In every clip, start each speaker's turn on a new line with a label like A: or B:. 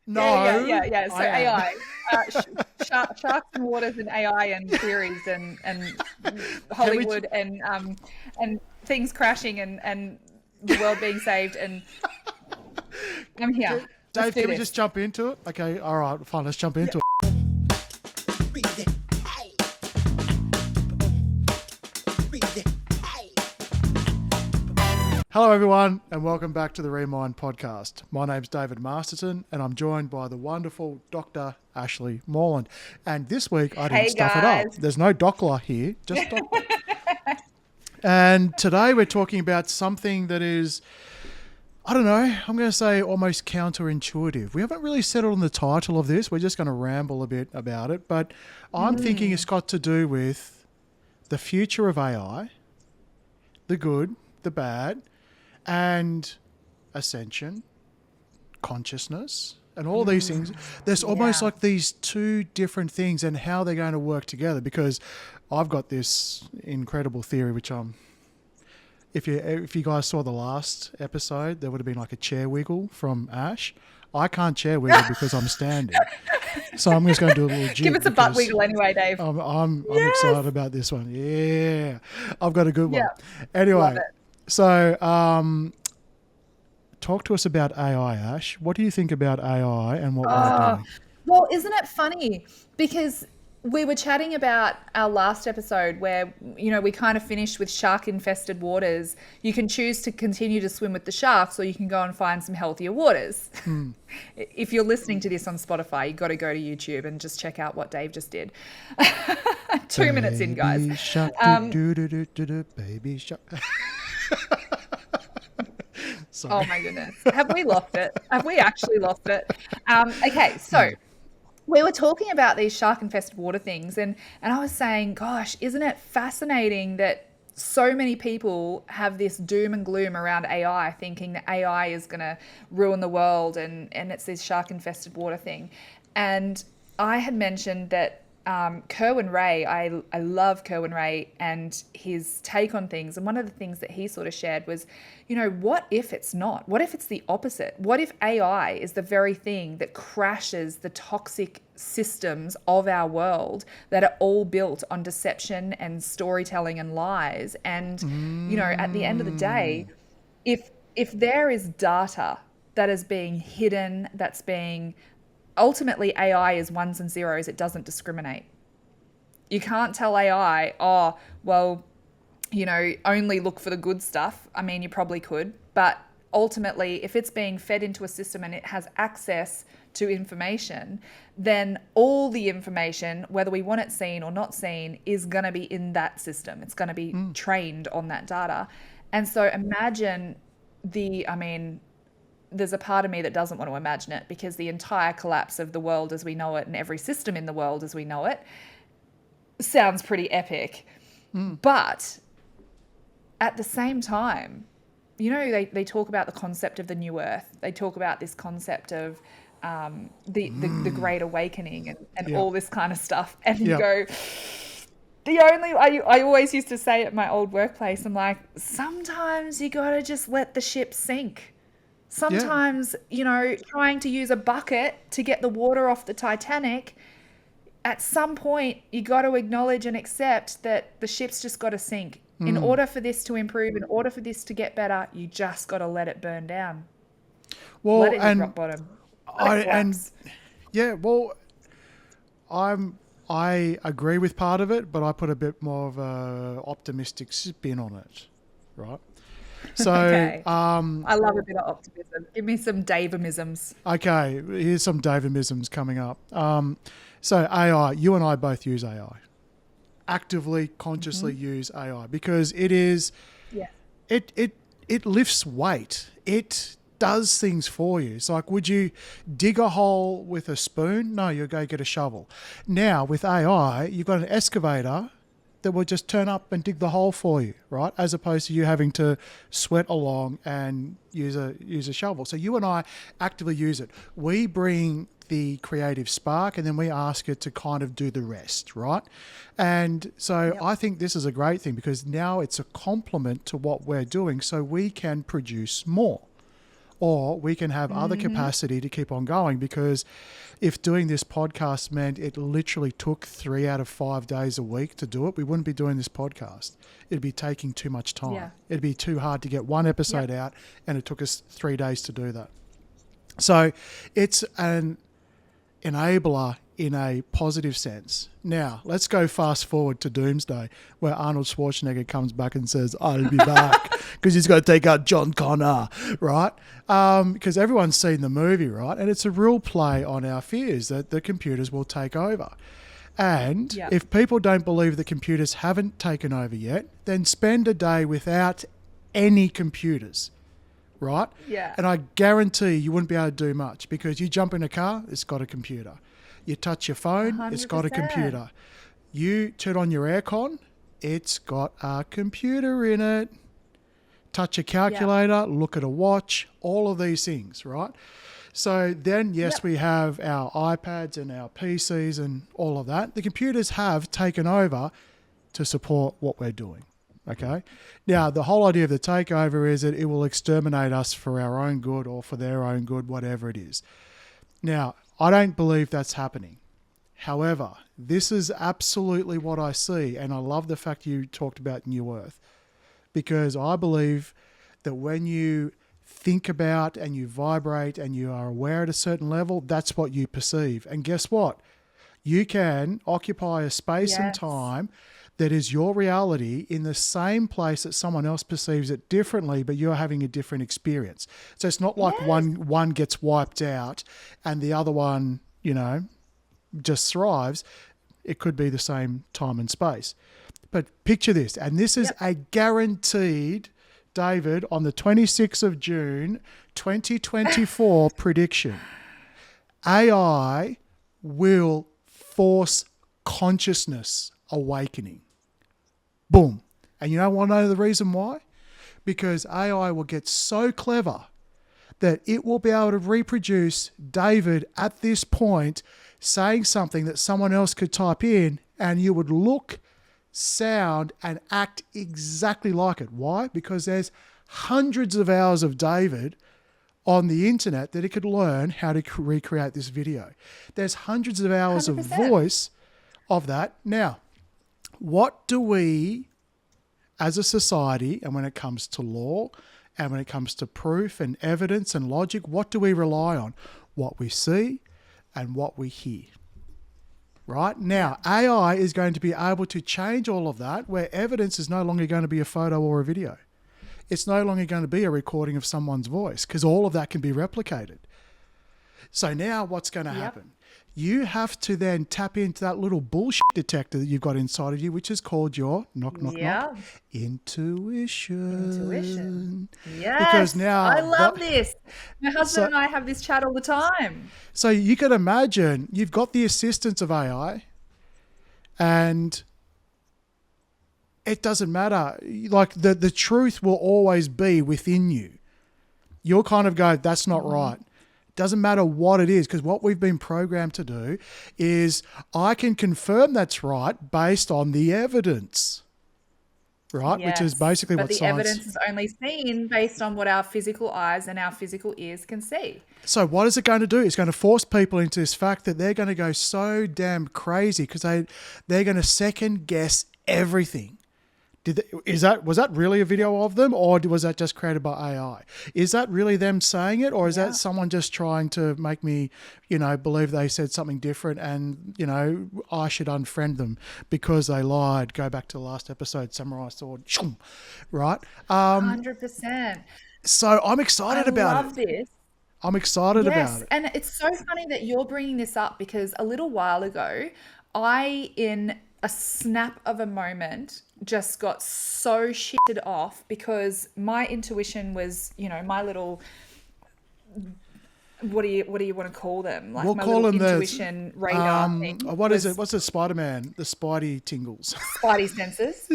A: No.
B: Yeah. So AI, sharks and waters and AI and theories and Hollywood and things crashing and the world being saved, and I'm here.
A: Dave, can we just jump into it? Okay, all right, fine, let's jump into it. Hello everyone and welcome back to the Remind podcast. My name's David Masterton and I'm joined by the wonderful Dr. Ashleigh Moreland. And this week I didn't stuff it up. There's no Dockler here, just Doctor. And today we're talking about something that is, I don't know, I'm going to say almost counterintuitive. We haven't really settled on the title of this. We're just going to ramble a bit about it. But I'm thinking it's got to do with the future of AI, the good, the bad, and ascension, consciousness, and all these things. There's almost like these two different things and how they're going to work together, because I've got this incredible theory, which if you guys saw the last episode, there would have been like a chair wiggle from Ash. I can't chair wiggle because I'm standing. So I'm just going to do a little jig.
B: Give us a butt wiggle anyway, Dave.
A: I'm excited about this one. Yeah. I've got a good one. Anyway, so talk to us about AI, Ash. What do you think about AI and what we're doing?
B: Well, isn't it funny? Because we were chatting about our last episode where, you know, we kind of finished with shark-infested waters. You can choose to continue to swim with the sharks, or you can go and find some healthier waters. If you're listening to this on Spotify, you've got to go to YouTube and just check out what Dave just did. 2 minutes in, guys.
A: Baby shark, baby shark.
B: Oh my goodness. Have we lost it? Have we actually lost it? Okay, so we were talking about these shark-infested water things, and I was saying, gosh, isn't it fascinating that so many people have this doom and gloom around AI, thinking that AI is going to ruin the world, and it's this shark-infested water thing. And I had mentioned that Kerwin Ray, I love Kerwin Ray and his take on things. And one of the things that he sort of shared was, you know, what if it's not? What if it's the opposite? What if AI is the very thing that crashes the toxic systems of our world that are all built on deception and storytelling and lies? And, you know, at the end of the day, if there is data that is being hidden, that's being... Ultimately, AI is ones and zeros. It doesn't discriminate. You can't tell AI, oh, well, you know, only look for the good stuff. I mean, you probably could. But ultimately, if it's being fed into a system and it has access to information, then all the information, whether we want it seen or not seen, is going to be in that system. It's going to be trained on that data. And so imagine there's a part of me that doesn't want to imagine it, because the entire collapse of the world as we know it and every system in the world as we know it sounds pretty epic. But at the same time, you know, they talk about the concept of the new earth. They talk about this concept of the great awakening and all this kind of stuff. And you go, I always used to say at my old workplace, I'm like, sometimes you got to just let the ship sink. Sometimes, you know, trying to use a bucket to get the water off the Titanic, at some point you got to acknowledge and accept that the ship's just got to sink. In order for this to improve, in order for this to get better, you just got to let it burn down.
A: Well,
B: let it hit rock bottom.
A: I agree with part of it, but I put a bit more of a optimistic spin on it, right? So
B: okay. I love a bit of optimism. Give me some Davimisms.
A: Okay, here's some Davimisms coming up. So AI, you and I both use AI. Actively, consciously use AI, because it is, it lifts weight. It does things for you. It's like, would you dig a hole with a spoon? No, you'll go get a shovel. Now with AI, you've got an excavator that will just turn up and dig the hole for you, right? As opposed to you having to sweat along and use a shovel. So you and I actively use it. We bring the creative spark and then we ask it to kind of do the rest, right? And so I think this is a great thing, because now it's a complement to what we're doing, so we can produce more. or we can have other capacity to keep on going, because if doing this podcast meant it literally took 3 out of 5 days a week to do it, we wouldn't be doing this podcast. It'd be taking too much time.
B: Yeah.
A: It'd be too hard to get one episode out, and it took us 3 days to do that. So it's an enabler in a positive sense. Now, let's go fast forward to Doomsday, where Arnold Schwarzenegger comes back and says, I'll be back, because he's going to take out John Connor, right? Because everyone's seen the movie, right? And it's a real play on our fears that the computers will take over. And if people don't believe the computers haven't taken over yet, then spend a day without any computers, right?
B: Yeah.
A: And I guarantee you wouldn't be able to do much, because you jump in a car, it's got a computer. You touch your phone, 100%. It's got a computer. You turn on your aircon, it's got a computer in it. Touch a calculator, look at a watch, all of these things, right? So then, yes, we have our iPads and our PCs and all of that. The computers have taken over to support what we're doing, okay? Now, the whole idea of the takeover is that it will exterminate us for our own good or for their own good, whatever it is. Now, I don't believe that's happening. However, this is absolutely what I see, and I love the fact you talked about New Earth, because I believe that when you think about and you vibrate and you are aware at a certain level, that's what you perceive. And guess what? You can occupy a space and time that is your reality in the same place that someone else perceives it differently, but you're having a different experience. So it's not like one gets wiped out and the other one, you know, just thrives. It could be the same time and space. But picture this, and this is a guaranteed, David, on the 26th of June, 2024 prediction. AI will force consciousness awakening. Boom. And you want to know the reason why? Because AI will get so clever that it will be able to reproduce David at this point saying something that someone else could type in, and you would look, sound, and act exactly like it. Why? Because there's hundreds of hours of David on the internet that it could learn how to recreate this video. There's hundreds of hours 100%. Of voice of that. Now, what do we, as a society, and when it comes to law, and when it comes to proof and evidence and logic, what do we rely on? What we see and what we hear. Right? Now, AI is going to be able to change all of that, where evidence is no longer going to be a photo or a video. It's no longer going to be a recording of someone's voice, because all of that can be replicated. So now what's going to happen? You have to then tap into that little bullshit detector that you've got inside of you, which is called your knock, intuition.
B: Yes.
A: Because now
B: I love this. My husband and I have this chat all the time.
A: So you can imagine you've got the assistance of AI, and it doesn't matter. Like the truth will always be within you. You'll kind of go, that's not right. Doesn't matter what it is, because what we've been programmed to do is I can confirm that's right based on the evidence, right? Which is basically what science...
B: But the evidence is only seen based on what our physical eyes and our physical ears can see.
A: So what is it going to do? It's going to force people into this fact that they're going to go so damn crazy because they're going to second guess everything. Was that really a video of them, or was that just created by AI? Is that really them saying it, or is that someone just trying to make me, believe they said something different and, I should unfriend them because they lied? Go back to the last episode, Samurai Sword, right?
B: 100%.
A: So I'm excited about it.
B: I love this.
A: I'm excited about it.
B: And it's so funny that you're bringing this up, because a little while ago, in a snap of a moment, just got so shitted off because my intuition was, my little, what do you want to call them? Like, we'll my call little them intuition radar thing.
A: What is it? What's the Spider-Man? The Spidey tingles.
B: Spidey senses.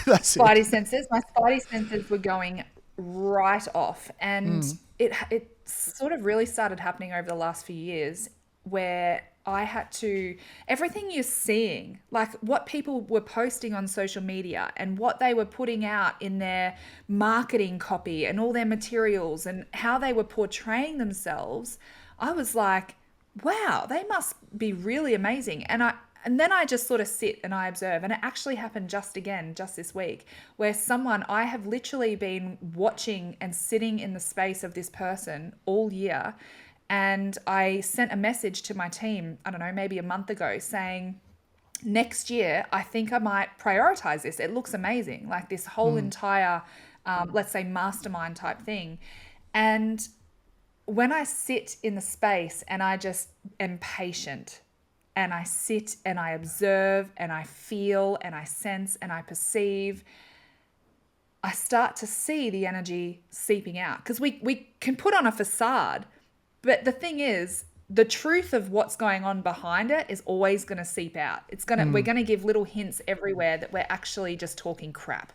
A: That's
B: Spidey senses. My Spidey senses were going right off, and it sort of really started happening over the last few years, where I had to, everything you're seeing, like what people were posting on social media and what they were putting out in their marketing copy and all their materials and how they were portraying themselves, I was like, wow, they must be really amazing. And then I just sort of sit and I observe. And it actually happened just this week, where I have literally been watching and sitting in the space of this person all year. And I sent a message to my team, I don't know, maybe a month ago, saying, next year, I think I might prioritize this. It looks amazing, like this whole entire, let's say, mastermind type thing. And when I sit in the space and I just am patient and I sit and I observe and I feel and I sense and I perceive, I start to see the energy seeping out. Because we can put on a facade, but the thing is, the truth of what's going on behind it is always going to seep out. We're going to give little hints everywhere that we're actually just talking crap.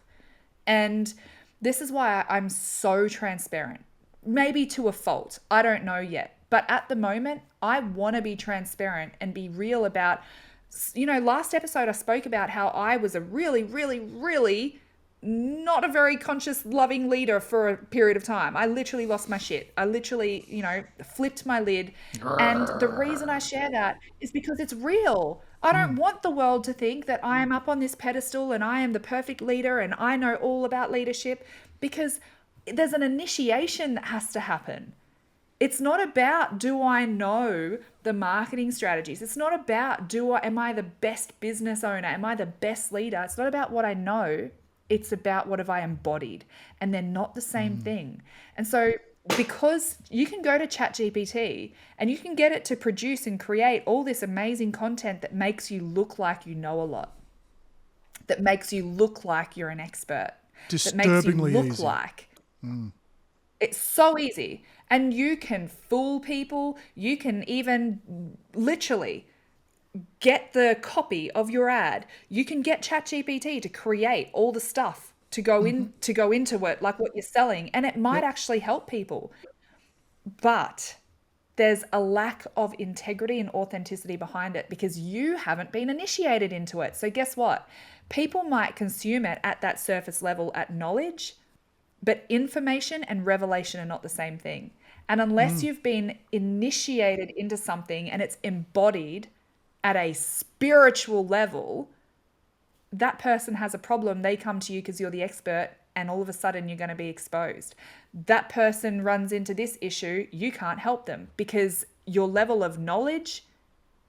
B: And this is why I'm so transparent. Maybe to a fault. I don't know yet. But at the moment, I want to be transparent and be real about, last episode I spoke about how I was a really, really, really not a very conscious, loving leader for a period of time. I literally lost my shit. I literally, flipped my lid. And the reason I share that is because it's real. I don't want the world to think that I am up on this pedestal and I am the perfect leader and I know all about leadership, because there's an initiation that has to happen. It's not about, do I know the marketing strategies? It's not about, am I the best business owner? Am I the best leader? It's not about what I know. It's about what have I embodied, and they're not the same thing. And so, because you can go to ChatGPT and you can get it to produce and create all this amazing content that makes you look like you know a lot, that makes you look like you're an expert,
A: disturbingly
B: that makes you look
A: easy.
B: like it's so easy. And you can fool people. You can even literally get the copy of your ad. You can get ChatGPT to create all the stuff to go into it, like what you're selling, and it might actually help people. But there's a lack of integrity and authenticity behind it because you haven't been initiated into it. So guess what? People might consume it at that surface level at knowledge, but information and revelation are not the same thing. And unless you've been initiated into something and it's embodied at a spiritual level, that person has a problem. They come to you because you're the expert, and all of a sudden you're going to be exposed. That person runs into this issue, you can't help them because your level of knowledge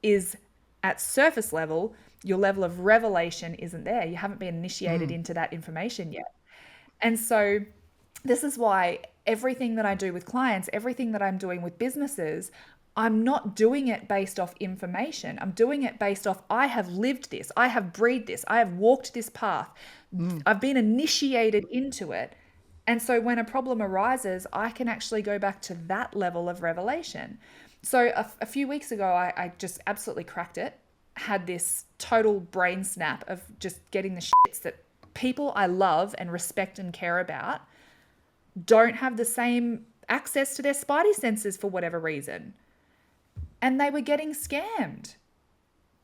B: is at surface level. Your level of revelation isn't there. You haven't been initiated into that information yet. And so this is why everything that I do with clients, everything that I'm doing with businesses, I'm not doing it based off information. I'm doing it based off, I have lived this, I have breathed this, I have walked this path. I've been initiated into it. And so when a problem arises, I can actually go back to that level of revelation. So a few weeks ago, I just absolutely cracked it, had this total brain snap of just getting the shits that people I love and respect and care about don't have the same access to their spidey senses for whatever reason. And they were getting scammed.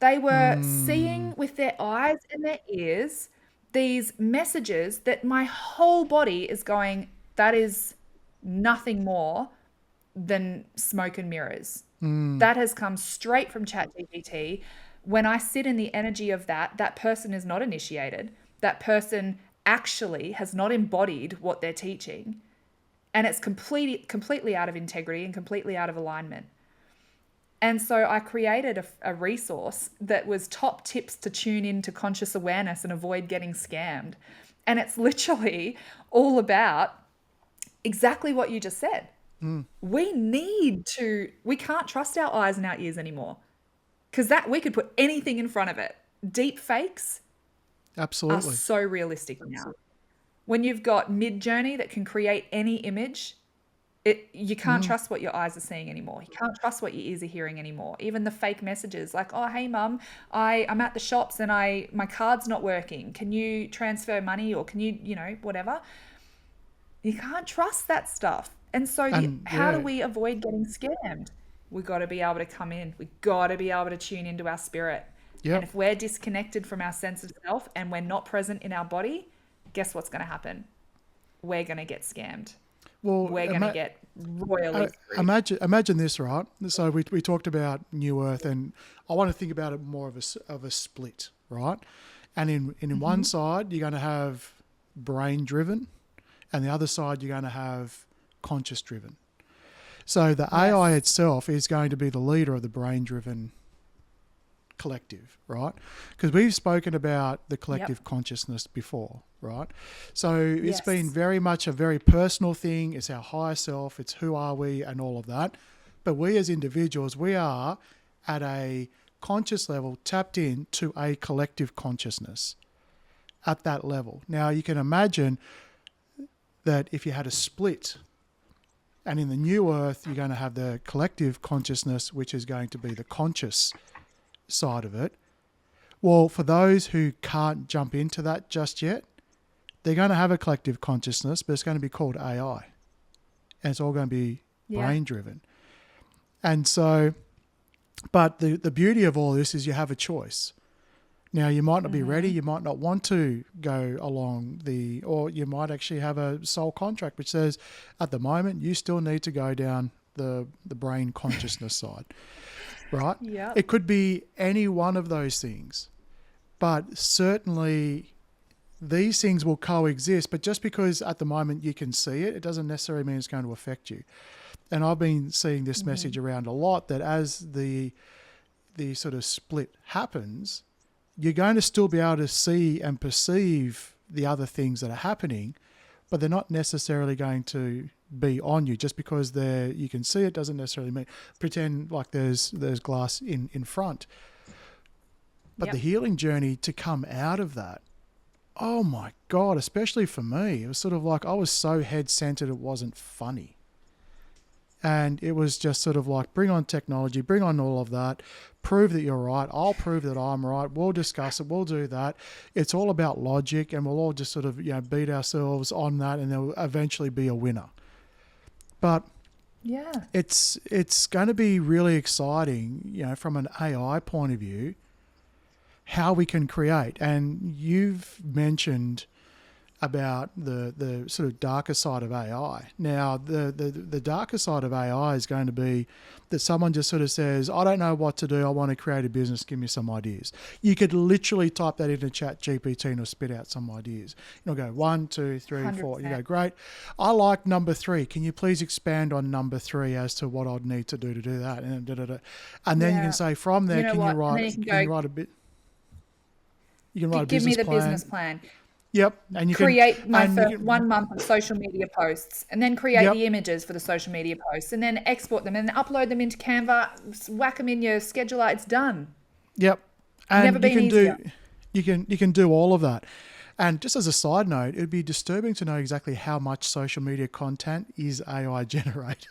B: They were seeing with their eyes and their ears these messages that my whole body is going, that is nothing more than smoke and mirrors. That has come straight from ChatGPT. When I sit in the energy of that person is not initiated. That person actually has not embodied what they're teaching. And it's completely out of integrity and completely out of alignment. And so I created a resource that was top tips to tune into conscious awareness and avoid getting scammed. And it's literally all about exactly what you just said. We can't trust our eyes and our ears anymore, because we could put anything in front of it. Deep fakes are so realistic now. When you've got Mid-Journey that can create any image, you can't trust what your eyes are seeing anymore. You can't trust what your ears are hearing anymore. Even the fake messages like, oh, hey, mum, I'm at the shops and my card's not working. Can you transfer money, or can you, whatever? You can't trust that stuff. And so how do we avoid getting scammed? we got to be able to come in. We got to be able to tune into our spirit.
A: Yep.
B: And if we're disconnected from our sense of self and we're not present in our body, guess what's going to happen? We're going to get scammed. Well, we're going to get royally screwed.
A: Imagine this, right? So we talked about New Earth, and I want to think about it more of a split, right? And in one side, you're going to have brain-driven, and the other side, you're going to have conscious-driven. So the AI itself is going to be the leader of the brain-driven collective, right? Because we've spoken about the collective consciousness before, right? So it's been very much a very personal thing. It's our higher self. It's who are we and all of that. But we as individuals, we are at a conscious level tapped into a collective consciousness at that level. Now you can imagine that if you had a split, and in the new earth, you're going to have the collective consciousness, which is going to be the conscious side of it. Well, for those who can't jump into that just yet, they're going to have a collective consciousness, but it's going to be called AI. And it's all going to be brain driven. And so, but the beauty of all this is you have a choice. Now, you might not be ready. You might not want to go along or you might actually have a soul contract, which says at the moment, you still need to go down the brain consciousness side. Right?
B: Yeah.
A: It could be any one of those things, but certainly these things will coexist. But just because at the moment you can see it, it doesn't necessarily mean it's going to affect you. And I've been seeing this message around a lot, that as the sort of split happens, you're going to still be able to see and perceive the other things that are happening, but they're not necessarily going to be on you. Just because you can see it doesn't necessarily mean pretend like there's glass in front. But the healing journey to come out of that, oh my God, especially for me, it was sort of like I was so head-centered it wasn't funny. And it was just sort of like, bring on technology, bring on all of that, prove that you're right, I'll prove that I'm right, we'll discuss it, we'll do that. It's all about logic, and we'll all just sort of beat ourselves on that, and there'll eventually be a winner. But it's going to be really exciting, from an AI point of view, how we can create. And you've mentioned about the sort of darker side of AI. Now, the darker side of AI is going to be that someone just sort of says, I don't know what to do, I want to create a business, give me some ideas. You could literally type that into Chat GPT and it'll spit out some ideas. You'll go 1, 2, 3,
B: 100%.
A: 4. You go, great. I like number 3. Can you please expand on number 3 as to what I'd need to do that? And then you can say from there, can you write a bit? You can write a business plan.
B: Give me the business plan.
A: Yep. And you
B: create my first 1 month of social media posts, and then create the images for the social media posts, and then export them and upload them into Canva, whack them in your scheduler. It's done.
A: Yep. And
B: never been easier.
A: You can do all of that. And just as a side note, it'd be disturbing to know exactly how much social media content is AI generated.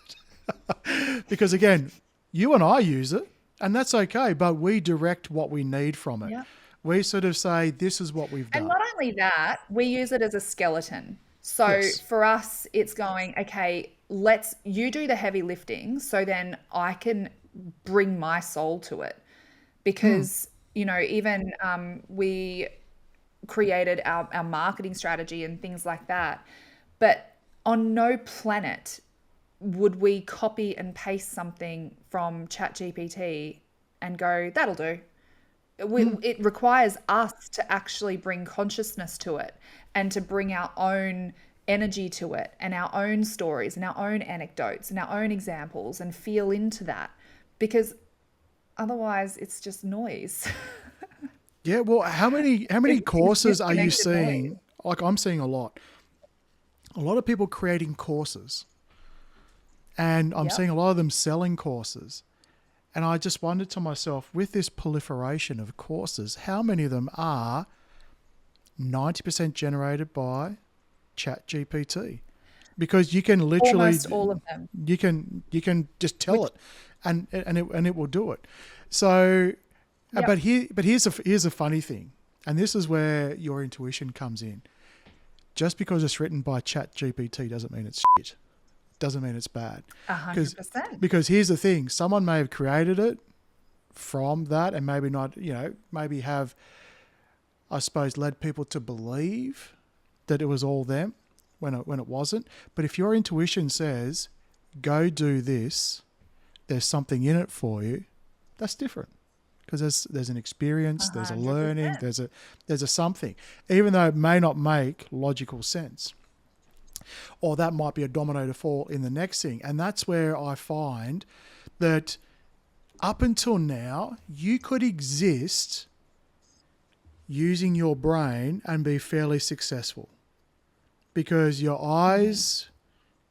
A: Because again, you and I use it, and that's okay, but we direct what we need from it.
B: Yep.
A: We sort of say, this is what we've done.
B: And not only that, we use it as a skeleton. So for us, it's going, okay, you do the heavy lifting, so then I can bring my soul to it. Because, even we created our marketing strategy and things like that. But on no planet would we copy and paste something from ChatGPT and go, that'll do. It requires us to actually bring consciousness to it, and to bring our own energy to it, and our own stories and our own anecdotes and our own examples, and feel into that, because otherwise it's just noise.
A: Yeah, well, how many courses are you seeing? Noise. Like, I'm seeing a lot of people creating courses, and I'm seeing a lot of them selling courses. And I just wondered to myself, with this proliferation of courses, how many of them are 90% generated by ChatGPT? Because you can literally
B: almost all of them.
A: You can just tell it, and it will do it. So, but here's a funny thing, and this is where your intuition comes in. Just because it's written by ChatGPT doesn't mean it's shit. doesn't mean it's bad.
B: 100%.
A: Because here's the thing, someone may have created it from that and maybe not, maybe have, I suppose, led people to believe that it was all them when it wasn't. But if your intuition says, go do this, there's something in it for you, that's different. Because there's an experience, there's a learning,
B: 100%.
A: there's a something, even though it may not make logical sense. Or that might be a domino to fall in the next thing. And that's where I find that up until now, you could exist using your brain and be fairly successful because your eyes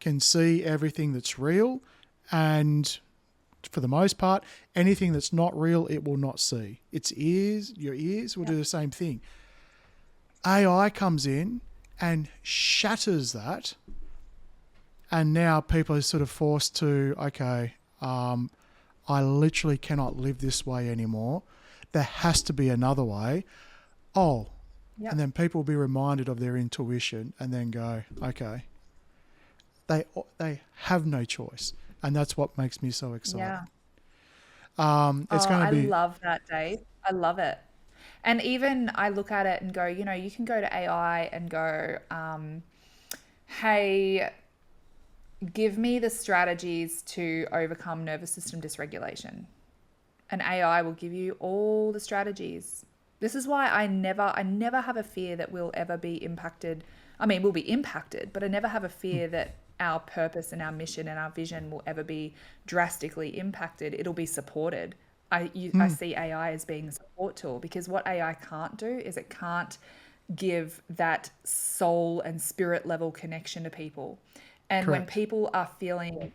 A: can see everything that's real, and for the most part, anything that's not real, it will not see. Your ears will do the same thing. AI comes in and shatters that, and now people are sort of forced to, okay, I literally cannot live this way anymore. There has to be another way. Oh, and then people will be reminded of their intuition and then go, okay, they have no choice. And that's what makes me so excited.
B: Yeah.
A: It's going to be...
B: I love that, Dave. I love it. And even I look at it and go, you can go to AI and go, hey, give me the strategies to overcome nervous system dysregulation. And AI will give you all the strategies. This is why I never have a fear that we'll ever be impacted. I mean, we'll be impacted, but I never have a fear that our purpose and our mission and our vision will ever be drastically impacted. It'll be supported. I see AI as being a support tool, because what AI can't do is it can't give that soul and spirit level connection to people. And when people are feeling,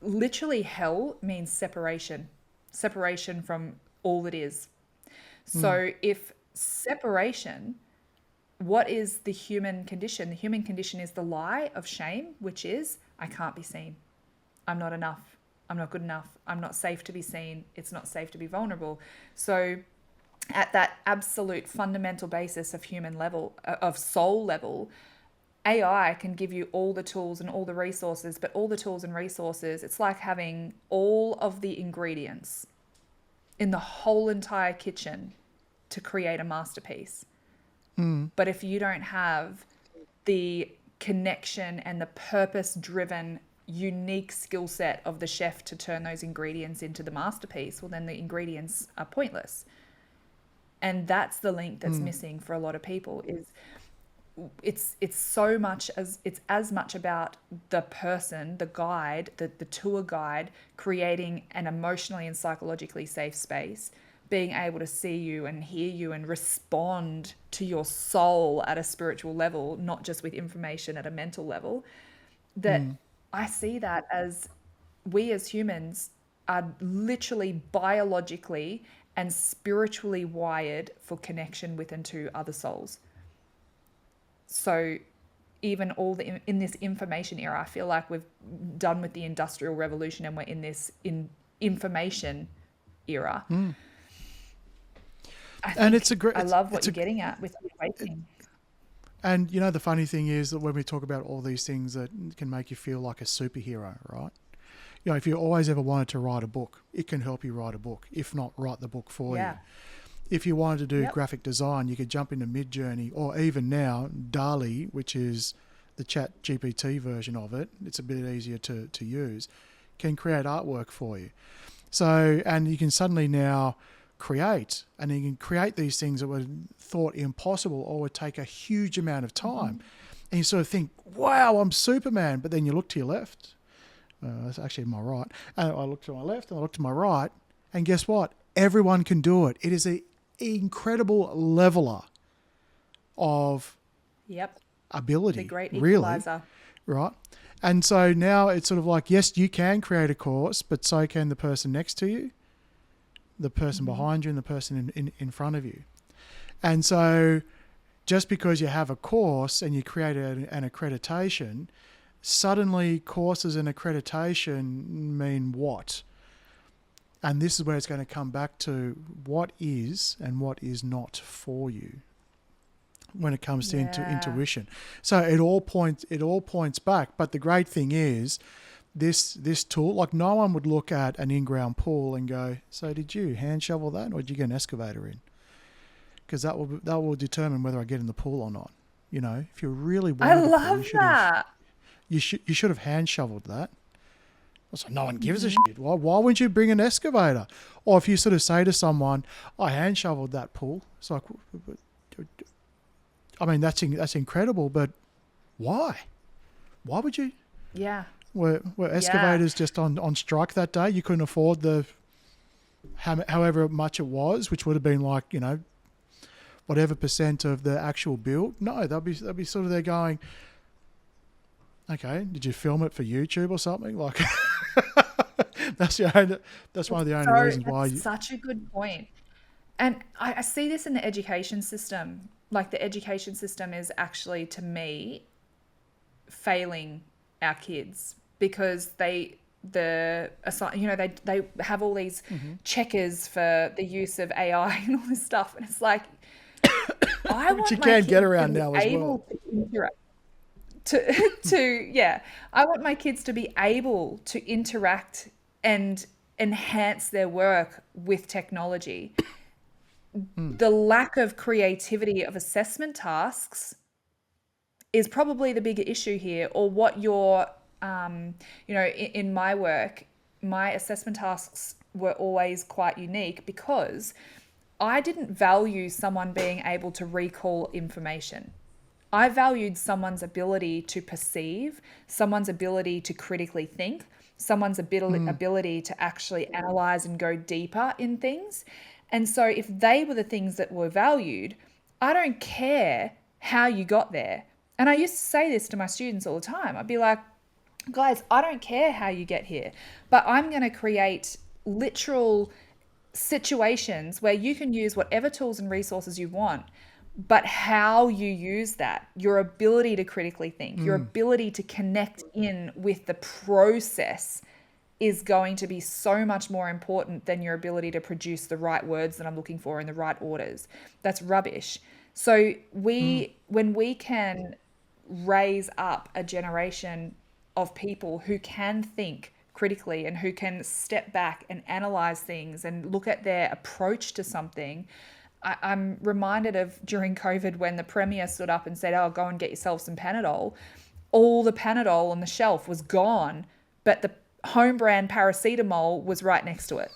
B: literally hell means separation from all that is. So if separation, what is the human condition? The human condition is the lie of shame, which is, I can't be seen. I'm not enough. I'm not good enough. I'm not safe to be seen. It's not safe to be vulnerable. So at that absolute fundamental basis of human level, of soul level, AI can give you all the tools and all the resources, but all the tools and resources, it's like having all of the ingredients in the whole entire kitchen to create a masterpiece. But if you don't have the connection and the purpose-driven, unique skill set of the chef to turn those ingredients into the masterpiece, well, then the ingredients are pointless. And that's the link that's missing for a lot of people. Is it's so much as it's as much about the person, the guide, the tour guide, creating an emotionally and psychologically safe space, being able to see you and hear you and respond to your soul at a spiritual level, not just with information at a mental level, that I see that as we as humans are literally biologically and spiritually wired for connection with and to other souls. So even in this information era, I feel like we've done with the Industrial Revolution and we're in this information era.
A: And it's a great.
B: I love what you're getting at with the awakening.
A: And the funny thing is that when we talk about all these things that can make you feel like a superhero, right? If you always ever wanted to write a book, it can help you write a book, if not write the book for you. If you wanted to do graphic design, you could jump into Midjourney, or even now DALL-E, which is the Chat GPT version of it. It's a bit easier to use, can create artwork for you. So, and you can suddenly now create, and you can create these things that were thought impossible or would take a huge amount of time. And you sort of think, wow, I'm Superman. But then you look to your left. That's actually my right. And I look to my left and I look to my right. And guess what? Everyone can do it. It is an incredible leveler of ability.
B: The great equalizer.
A: Really, right? And so now it's sort of like, yes, you can create a course, but so can the person next to you, the person behind you, and the person in front of you. And so just because you have a course and you create an accreditation, suddenly courses and accreditation mean what? And this is where it's going to come back to what is and what is not for you when it comes to intuition. So it all points back. But the great thing is this tool, like no one would look at an in-ground pool and go, so did you hand shovel that or did you get an excavator in? Because that will determine whether I get in the pool or not. You know, if you really
B: I
A: wanted
B: love that.
A: You should have hand shoveled that. So no one gives a shit. Why wouldn't you bring an excavator? Or if you sort of say to someone, I hand shoveled that pool. It's like, I mean, that's incredible, but why? Why would you?
B: Yeah.
A: Were excavators just on strike that day? You couldn't afford however much it was, which would have been like, you know, whatever % of the actual build. No, they'll be sort of there going, okay, did you film it for YouTube or something? Like that's one of the only reasons why.
B: Such a good point. And I see this in the education system. Like the education system is actually, to me, failing our kids because they have all these checkers for the use of AI and all this stuff, and it's like I want
A: you
B: my
A: can't
B: kids
A: get around
B: to be
A: now as
B: able
A: well.
B: to interact. I want my kids to be able to interact and enhance their work with technology. The lack of creativity of assessment tasks is probably the bigger issue here, or what your, in my work, my assessment tasks were always quite unique because I didn't value someone being able to recall information. I valued someone's ability to perceive, someone's ability to critically think, someone's ability to actually analyze and go deeper in things. And so if they were the things that were valued, I don't care how you got there. And I used to say this to my students all the time. I'd be like, guys, I don't care how you get here, but I'm going to create literal situations where you can use whatever tools and resources you want, but how you use that, your ability to critically think, your ability to connect in with the process is going to be so much more important than your ability to produce the right words that I'm looking for in the right orders. That's rubbish. So when we can raise up a generation of people who can think critically and who can step back and analyze things and look at their approach to something, I'm reminded of during COVID when the Premier stood up and said, oh, go and get yourself some Panadol. All the Panadol on the shelf was gone, but the home brand paracetamol was right next to it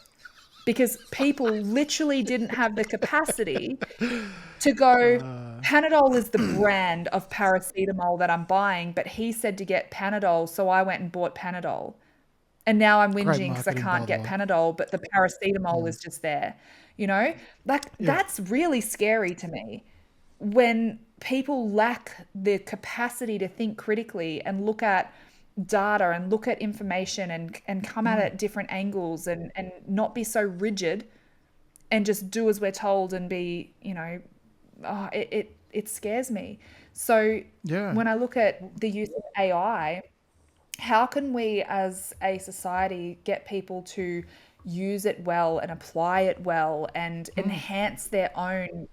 B: because people literally didn't have the capacity to go, Panadol is the brand of paracetamol that I'm buying, but he said to get Panadol, so I went and bought Panadol. And now I'm whinging because I can't get Panadol, but the paracetamol is just there. You know, that's really scary to me when people lack the capacity to think critically and look at data and look at information and come at it different angles and not be so rigid and just do as we're told and be, it scares me. So when I look at the use of AI, how can we as a society get people to use it well and apply it well and enhance their own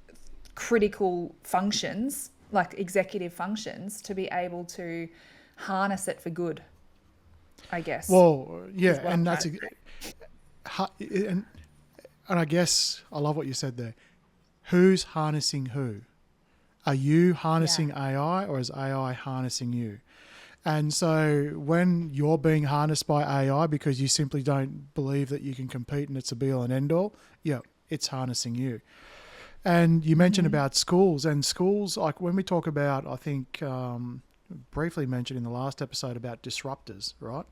B: critical functions, like executive functions, to be able to harness it for good, I guess.
A: Well, yeah, and that's and I guess I love what you said there. Who's harnessing who? Are you harnessing AI or is AI harnessing you? And so when you're being harnessed by AI because you simply don't believe that you can compete and it's a be-all and end-all, it's harnessing you. And you mentioned about schools, and schools, like when we talk about, I think briefly mentioned in the last episode about disruptors, right?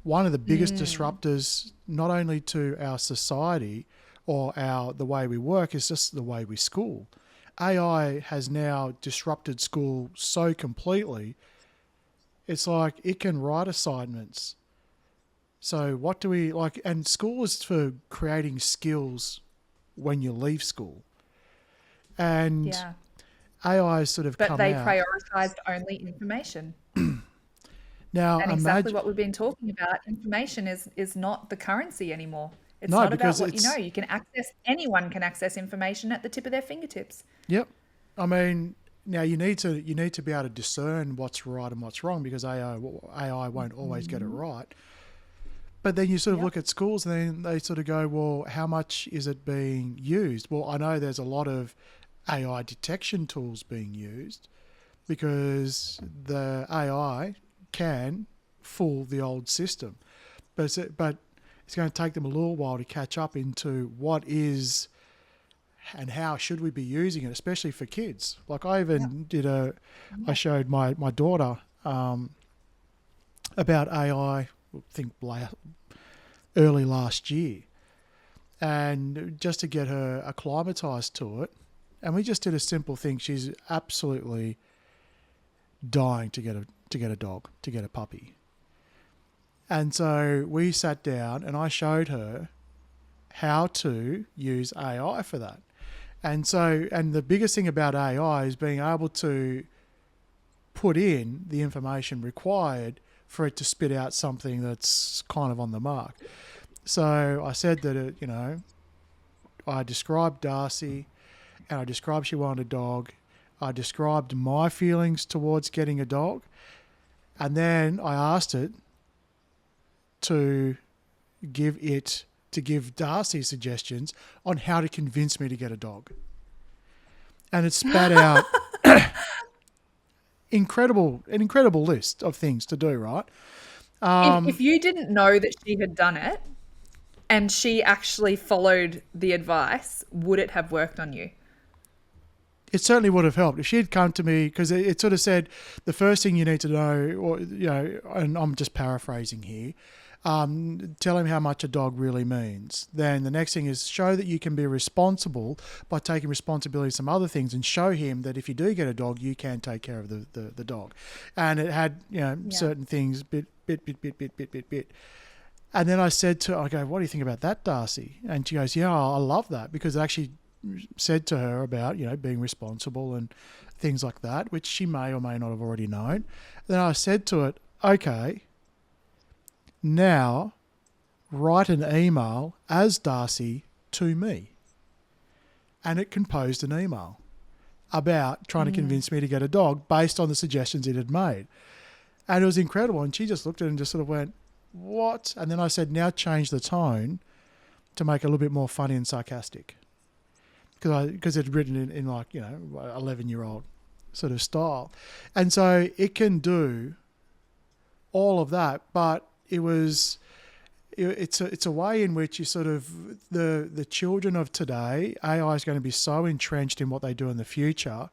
A: One of the biggest disruptors, not only to our society or the way we work, is just the way we school. AI has now disrupted school so completely. It's like it can write assignments. So what do we like? And school is for creating skills when you leave school. And AI has sort of come out.
B: But they prioritized only information.
A: Now,
B: and exactly what we've been talking about, information is not the currency anymore. It's not about what you know. Anyone can access information at the tip of their fingertips.
A: Yep. I mean, now you need to be able to discern what's right and what's wrong, because AI won't always get it right. But then you sort of look at schools and then they sort of go, well, how much is it being used? Well, I know there's a lot of AI detection tools being used, because the AI can fool the old system. But it's going to take them a little while to catch up into what is and how should we be using it, especially for kids. Like I even I showed my daughter about AI, I think early last year, and just to get her acclimatized to it. And we just did a simple thing. She's absolutely dying to get a dog, to get a puppy. And so we sat down and I showed her how to use AI for that. And the biggest thing about AI is being able to put in the information required for it to spit out something that's kind of on the mark. So I said that, I described Darcy, and I described she wanted a dog. I described my feelings towards getting a dog. And then I asked it to give Darcy suggestions on how to convince me to get a dog. And it spat out an incredible list of things to do, right?
B: If you didn't know that she had done it and she actually followed the advice, would it have worked on you?
A: It certainly would have helped if she had come to me, because it sort of said the first thing you need to know, or and I'm just paraphrasing here, tell him how much a dog really means. Then the next thing is show that you can be responsible by taking responsibility for some other things, and show him that if you do get a dog, you can take care of the dog. And it had certain things bit. And then I said to her, I go, what do you think about that, Darcy? And she goes, yeah, I love that, because it actually said to her about being responsible and things like that, which she may or may not have already known. Then I said to it, okay, now write an email as Darcy to me. And it composed an email about trying to convince me to get a dog based on the suggestions it had made. And it was incredible. And she just looked at it and just sort of went, what? And then I said, now change the tone to make it a little bit more funny and sarcastic. Because it's written in like, 11-year-old sort of style. And so it can do all of that, but it's a way in which you sort of, the children of today, AI is going to be so entrenched in what they do in the future.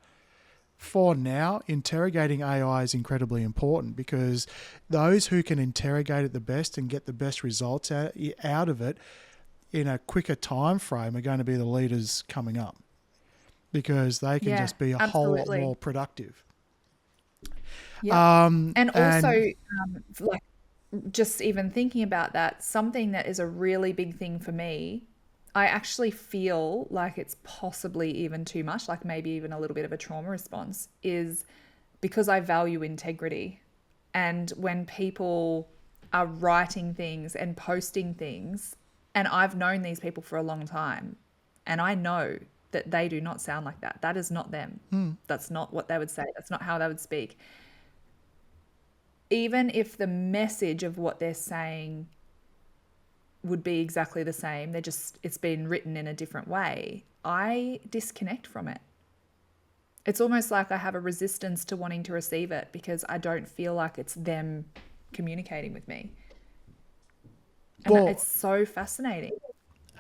A: For now, interrogating AI is incredibly important, because those who can interrogate it the best and get the best results out of it in a quicker time frame are going to be the leaders coming up, because they can just be a whole lot more productive.
B: Yeah. And also, like, just even thinking about that, something that is a really big thing for me, I actually feel like it's possibly even too much, like maybe even a little bit of a trauma response, is because I value integrity. And when people are writing things and posting things, and I've known these people for a long time, and I know that they do not sound like that. That is not them. That's not what they would say. That's not how they would speak. Even if the message of what they're saying would be exactly the same, it's been written in a different way, I disconnect from it. It's almost like I have a resistance to wanting to receive it, because I don't feel like it's them communicating with me. And it's so fascinating.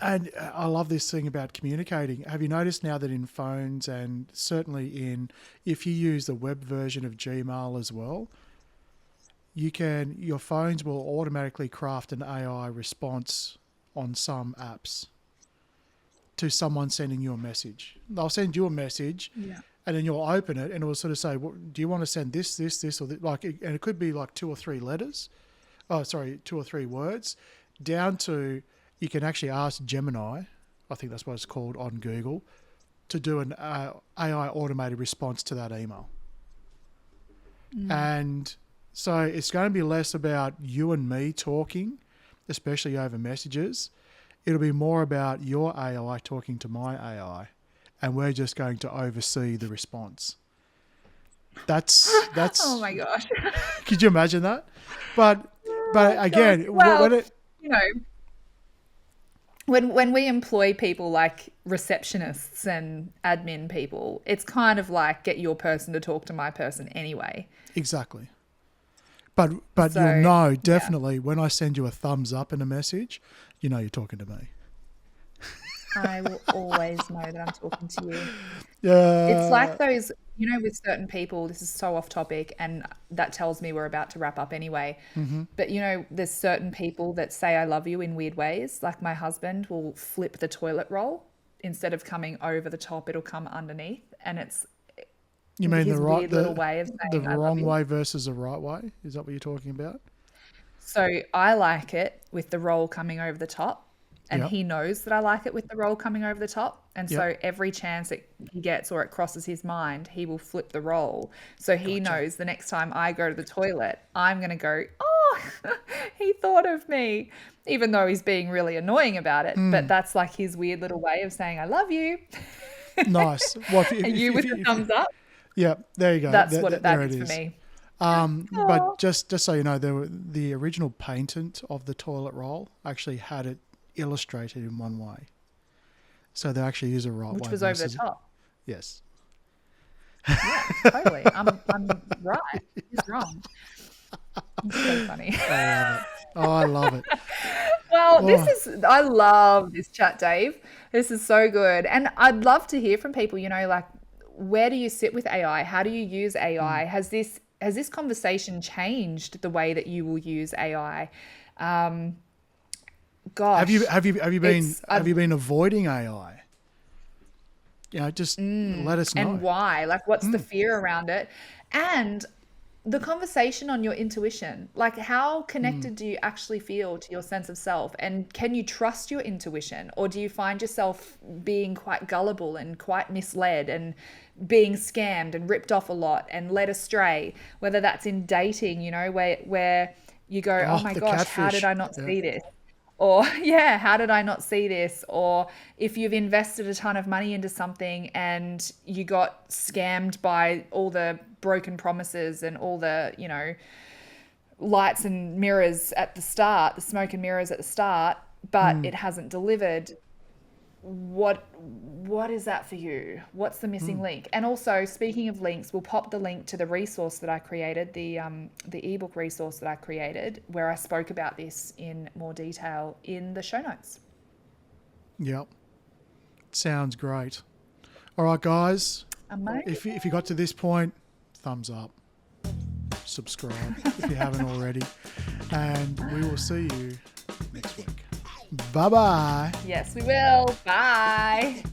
A: And I love this thing about communicating. Have you noticed now that in phones, and certainly if you use the web version of Gmail as well, your phones will automatically craft an AI response on some apps to someone sending you a message. They'll send you a message, and then you'll open it, and it will sort of say, do you want to send this, or this? And it could be like 2 or 3 letters. 2 or 3 words, down to, you can actually ask Gemini, I think that's what it's called on Google, to do an AI automated response to that email. And so it's going to be less about you and me talking, especially over messages. It'll be more about your AI talking to my AI, and we're just going to oversee the response. That's
B: Oh my gosh.
A: could you imagine that? But again,
B: Well,
A: when it,
B: you know, when we employ people like receptionists and admin people, it's kind of like get your person to talk to my person anyway.
A: exactly. But
B: So,
A: you'll know
B: yeah.
A: definitely when I send you a thumbs up in a message, you know you're talking to me.
B: I will always know that I'm talking to you.
A: Yeah.
B: It's like those, you know, with certain people, this is so off topic, and that tells me we're about to wrap up anyway. But, you know, there's certain people that say I love you in weird ways. Like my husband will flip the toilet roll. Instead of coming over the top, it'll come underneath. And it's
A: You mean
B: his
A: the right,
B: weird little way of
A: the
B: saying I love
A: wrong
B: you.
A: way versus the right way? Is that what you're talking about?
B: So I like it with the roll coming over the top. And
A: Yep.
B: he knows that I like it with the roll coming over the top. And so
A: Yep.
B: every chance that he gets or it crosses his mind, he will flip the roll. So he knows the next time I go to the toilet, I'm going to go, oh, he thought of me, even though he's being really annoying about it. But that's like his weird little way of saying, I love you.
A: Nice. Well,
B: And you with the thumbs up,
A: yeah, there you go.
B: that's
A: There-
B: what
A: there
B: that
A: it
B: is for
A: is.
B: me.
A: But just so you know, the original patent of the toilet roll actually had it illustrated in one way. So they actually use a right
B: Which
A: way.
B: was over the
A: versus-
B: top.
A: Yes.
B: Yeah, totally. I'm right. He's wrong. It's so funny.
A: I love it. Oh, I love it.
B: Well, I love this chat, Dave. This is so good. And I'd love to hear from people, you know, like, where do you sit with AI? How do you use AI? Has this conversation changed the way that you will use AI? Gosh.
A: Have you been avoiding AI? You know, just let us know.
B: And why? Like, what's the fear around it? And the conversation on your intuition, like how connected do you actually feel to your sense of self? And can you trust your intuition? Or do you find yourself being quite gullible and quite misled and being scammed and ripped off a lot and led astray? Whether that's in dating, you know, where you go, oh my
A: the
B: gosh, how
A: catfish.
B: did I not
A: Yeah.
B: see this? Or, yeah, how did I not see this? Or if you've invested a ton of money into something and you got scammed by all the broken promises and all the, you know, lights and mirrors at the start, the smoke and mirrors at the start, but it hasn't delivered. What is that for you? What's the missing link? And also, speaking of links, we'll pop the link to the resource that I created, the ebook resource that I created, where I spoke about this in more detail in the show notes.
A: Yep. Sounds great. All right, guys.
B: Amazing.
A: If you got to this point, thumbs up. Subscribe if you haven't already. And we will see you next week. Bye-bye.
B: Yes, we will. Bye.